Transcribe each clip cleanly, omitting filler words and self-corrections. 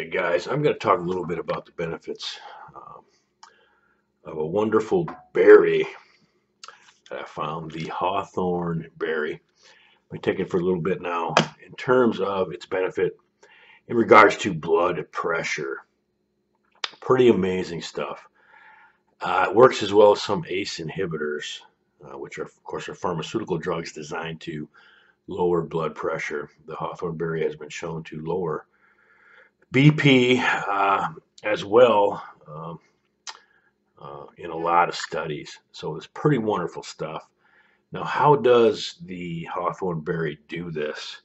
Okay, guys, I'm going to talk a little bit about the benefits of a wonderful berry that I found, the Hawthorn berry. I'm taking it for a little bit now in terms of its benefit in regards to blood pressure. Pretty amazing stuff. It works as well as some ACE inhibitors, which are, of course, are pharmaceutical drugs designed to lower blood pressure. The Hawthorn berry has been shown to lower BP as well in a lot of studies. So it's pretty wonderful stuff. Now, how does the Hawthorn berry do this?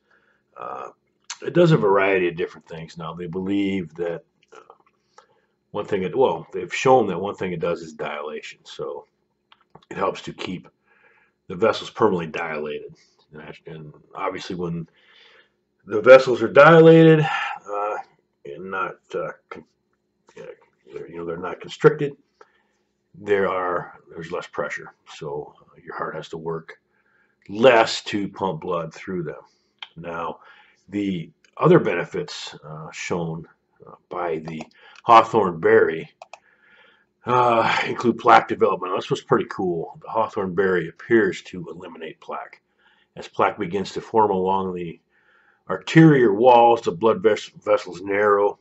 It does a variety of different things. Now, they believe that one thing, they've shown that one thing it does is dilation. So it helps to keep the vessels permanently dilated. And obviously, when the vessels are dilated and not, they're not constricted, there's less pressure. So your heart has to work less to pump blood through them. Now, the other benefits shown by the Hawthorn berry include plaque development. This was pretty cool. The Hawthorn berry appears to eliminate plaque. As plaque begins to form along the arterial walls, the blood vessels narrow,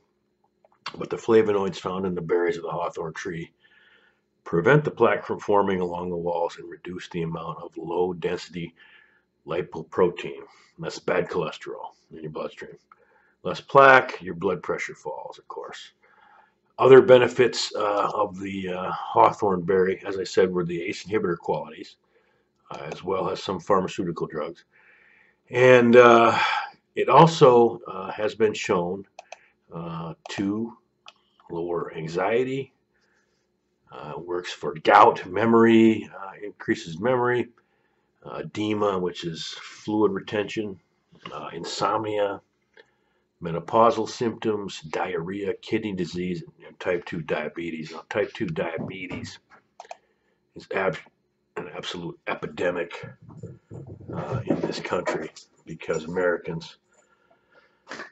but the flavonoids found in the berries of the hawthorn tree prevent the plaque from forming along the walls and reduce the amount of low-density lipoprotein. That's bad cholesterol in your bloodstream. Less plaque, your blood pressure falls, of course. Other benefits of the Hawthorn berry, as I said, were the ACE inhibitor qualities, as well as some pharmaceutical drugs. And it also has been shown to lower anxiety, works for gout, memory, increases memory, edema, which is fluid retention, insomnia, menopausal symptoms, diarrhea, kidney disease, and type 2 diabetes. Now, type 2 diabetes is an absolute epidemic in this country because Americans,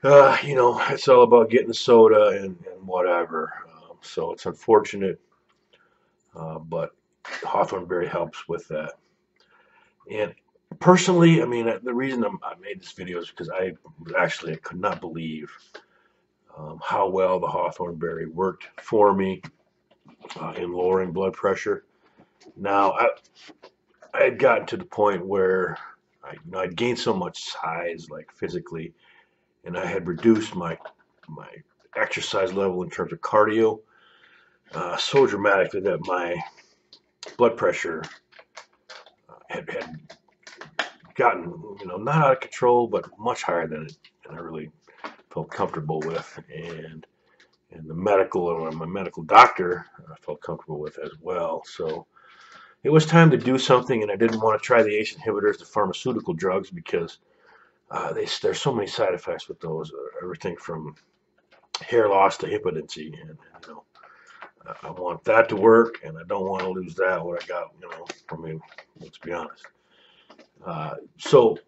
it's all about getting the soda and whatever. So it's unfortunate, but Hawthorn berry helps with that. And personally, I mean, the reason I made this video is because I could not believe how well the Hawthorn berry worked for me in lowering blood pressure. Now, I had gotten to the point where I'd gained so much size, like physically, and I had reduced my exercise level in terms of cardio so dramatically that my blood pressure had gotten, not out of control, but much higher than I really felt comfortable with, and the my medical doctor felt comfortable with as well. So it was time to do something, and I didn't want to try the ACE inhibitors, the pharmaceutical drugs, because there's so many side effects with those. Everything from hair loss to impotency, and I want that to work, and I don't want to lose that what I got. I mean, let's be honest. So,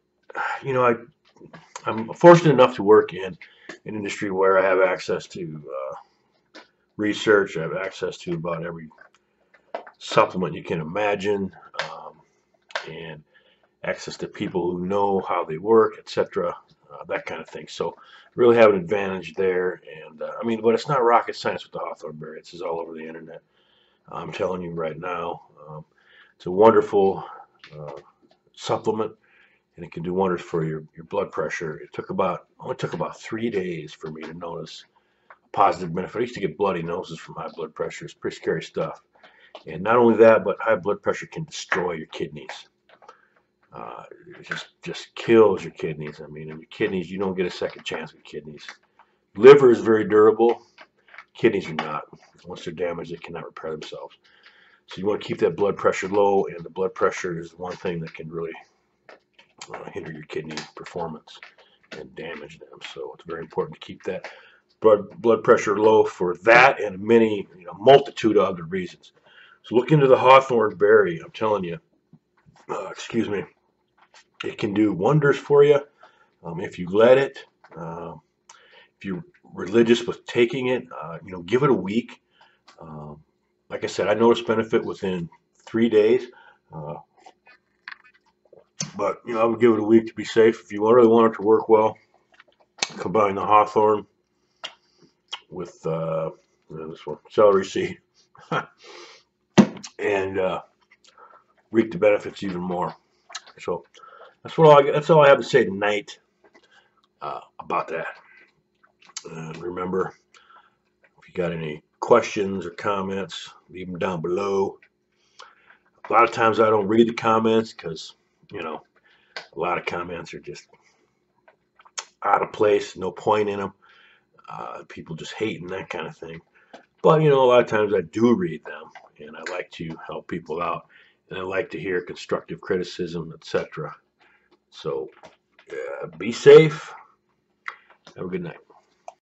I'm fortunate enough to work in an industry where I have access to research. I have access to about every supplement you can imagine, and access to people who know how they work, etc., that kind of thing. So really have an advantage there. And but it's not rocket science with the Hawthorn berry. It's all over the internet. I'm telling you right now, it's a wonderful supplement, and it can do wonders for your blood pressure. It only took about 3 days for me to notice a positive benefit. I used to get bloody noses from high blood pressure. It's pretty scary stuff. And not only that, but high blood pressure can destroy your kidneys. It just kills your kidneys. I mean, and your kidneys, you don't get a second chance with kidneys. Liver is very durable. Kidneys are not. Once they're damaged, they cannot repair themselves. So you want to keep that blood pressure low, and the blood pressure is one thing that can really hinder your kidney performance and damage them. So it's very important to keep that blood pressure low for that and many, multitude of other reasons. So look into the Hawthorn berry. I'm telling you, it can do wonders for you if you let it. If you religious with taking it, give it a week. Like I said, I noticed benefit within 3 days. Uh, but I would give it a week to be safe. If you really want it to work well, combine the Hawthorn with this one, celery seed, and reap the benefits even more. So that's all I have to say tonight about that. And remember, if you got any questions or comments, leave them down below. A lot of times I don't read the comments because, a lot of comments are just out of place, no point in them. People just hating, that kind of thing. But, a lot of times I do read them, and I like to help people out, and I like to hear constructive criticism, etc. So, be safe. Have a good night.